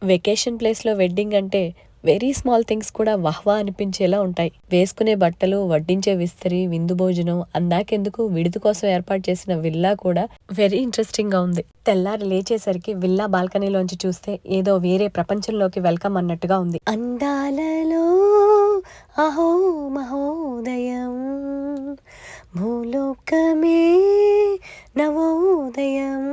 Vacation ప్లేస్‌లో wedding అంటే very small things కూడా వహ్వా అనిపించేలా ఉంటాయి. వేసుకునే బట్టలు, వడ్డించే విస్తరి, విందు భోజనం, అందాకెందుకు విడిది కోసం ఏర్పాటు చేసిన విల్లా కూడా వెరీ ఇంట్రెస్టింగ్‌గా ఉంది. తెల్లారి లేచేసరికి విల్లా బాల్కనీలోంచి చూస్తే ఏదో వేరే ప్రపంచంలోకి వెల్కమ్ అన్నట్టుగా ఉంది. అందాలలో అహో మహోదయం భూలోకమే నవోదయం.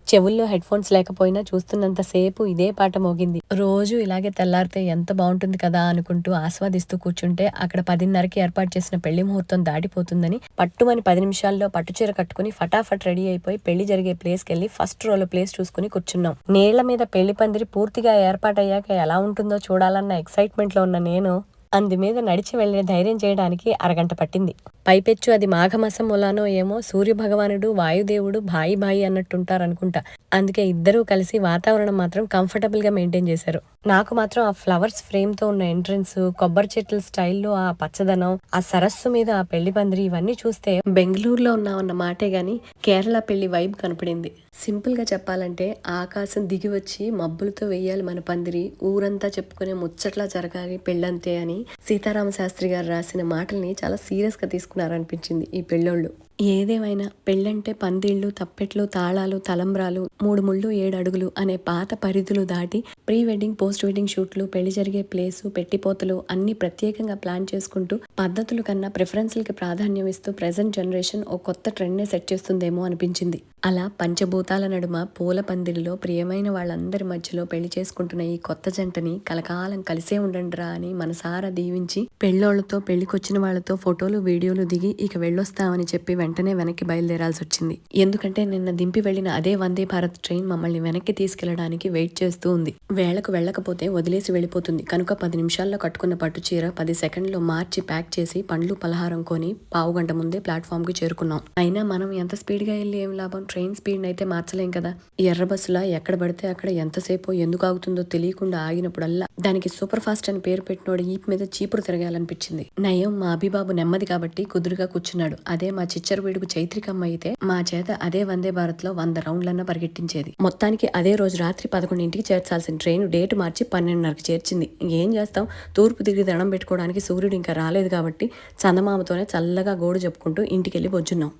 చెవుల్లో హెడ్ ఫోన్స్ లేకపోయినా చూస్తున్నంత సేపు ఇదే పాట మోగింది. రోజు ఇలాగే తెల్లారితే ఎంత బాగుంటుంది కదా అనుకుంటూ ఆస్వాదిస్తూ కూర్చుంటే అక్కడ 10:30కి ఏర్పాటు చేసిన పెళ్లి ముహూర్తం దాటిపోతుందని పట్టుమని 10 నిమిషాల్లో పట్టుచీర కట్టుకుని ఫటాఫట్ రెడీ అయిపోయి పెళ్లి జరిగే ప్లేస్ కెళ్లి ఫస్ట్ రోలో ప్లేస్ చూసుకుని కూర్చున్నాం. నీళ్ల మీద పెళ్లి పందిరి పూర్తిగా ఏర్పాటయ్యాక ఎలా ఉంటుందో చూడాలన్న ఎక్సైట్మెంట్ లో ఉన్న నేను అందు మీద నడిచి వెళ్లే ధైర్యం చేయడానికి అరగంట పట్టింది. పైపెచ్చు అది మాఘమాసం మూలానో ఏమో సూర్యభగవానుడు వాయుదేవుడు భాయి భాయి అన్నట్టుంటారనుకుంటా. అందుకే ఇద్దరూ కలిసి వాతావరణం మాత్రం కంఫర్టబుల్ గా మెయింటైన్ చేశారు. నాకు మాత్రం ఆ ఫ్లవర్స్ ఫ్రేమ్ తో ఉన్న ఎంట్రన్స్, కొబ్బరి చెట్ల స్టైల్లో ఆ పచ్చదనం, ఆ సరస్సు మీద ఆ పెళ్లి పందిరి ఇవన్నీ చూస్తే బెంగళూరులో ఉన్నామన్న మాటే గాని కేరళ పెళ్లి వైబ్ కనపడింది. సింపుల్ గా చెప్పాలంటే ఆకాశం దిగి వచ్చి మబ్బులతో వెయ్యాలి మన పందిరి, ఊరంతా చెప్పుకునే ముచ్చట్లా జరగాలి పెళ్ళంతే అని సీతారామ శాస్త్రి గారు రాసిన మాటల్ని చాలా సీరియస్ గా తీసుకున్నారనిపించింది ఈ పెళ్ళోళ్ళు. ఏదేమైనా పెళ్ళంటే పందిళ్లు, తప్పెట్లు, తాళాలు, తలంబ్రాలు, 3 ముళ్ళు 7 అడుగులు అనే పాత పరిధులు దాటి ప్రీ వెడ్డింగ్, పోస్ట్ వెడ్డింగ్ షూట్లు, పెళ్లి జరిగే ప్లేసు, పెట్టిపోతలు అన్ని ప్రత్యేకంగా ప్లాన్ చేసుకుంటూ పద్ధతుల కన్నా ప్రిఫరెన్స్లకి ప్రాధాన్యం ఇస్తూ ప్రెజెంట్ జనరేషన్ ఓ కొత్త ట్రెండ్నే సెట్ చేస్తుందేమో అనిపించింది. అలా పంచభూతాల నడుమ పూల పందిరిలో ప్రియమైన వాళ్ళందరి మధ్యలో పెళ్లి చేసుకుంటున్న ఈ కొత్త జంటని కలకాలం కలిసే ఉండండిరా అని మనసారా దీవించి పెళ్ళోళ్లతో పెళ్లికొచ్చిన వాళ్లతో ఫోటోలు, వీడియోలు దిగి ఇక వెళ్ళొస్తామని చెప్పి వెంటనే వెనక్కి బయలుదేరాల్సి వచ్చింది. ఎందుకంటే నిన్న దింపి వెళ్లిన అదే వందే భారత్ ట్రైన్ మమ్మల్ని వెనక్కి తీసుకెళ్లడానికి వెయిట్ చేస్తూ ఉంది. వేళకు వెళ్ళకపోతే వదిలేసి వెళ్ళిపోతుంది కనుక 10 నిమిషాల్లో కట్టుకున్న పట్టు చీర 10 సెకండ్లో మార్చి ప్యాక్ చేసి పండ్లు పలహారం కొని పావుగంట ముందే ప్లాట్ఫామ్ కి చేరుకున్నాం. అయినా మనం ఎంత స్పీడ్ గా వెళ్ళి ఏం లాభం, ట్రైన్ స్పీడ్ అయితే మార్చలేం కదా. ఎర్ర బస్సులా ఎక్కడ పడితే అక్కడ ఎంతసేపో ఎందుకు ఆగుతుందో తెలియకుండా ఆగినప్పుడల్లా దానికి సూపర్ ఫాస్ట్ అని పేరు పెట్టినోడు ఈప్ మీద చీపురు తిరగాలనిపించింది. నయం మా అభిబాబు నెమ్మది కాబట్టి కుదురుగా కూర్చున్నాడు. అదే మా చిచ్చర వీడుకు చైత్రికమ్మ అయితే మా చేత అదే వందే భారత్ లో 100 రౌండ్లన్నా పరిగెట్టించేది. మొత్తానికి అదే రోజు రాత్రి 11ంటికి చేర్చాల్సిన ట్రైన్ డేట్ మార్చి 12:30కి చేర్చింది. ఏం చేస్తాం, తూర్పు తిరిగి దండం పెట్టుకోవడానికి సూర్యుడు ఇంకా రాలేదు కాబట్టి చందమామతోనే చల్లగా గోడు చెప్పుకుంటూ ఇంటికెళ్ళి బొజ్జున్నాం.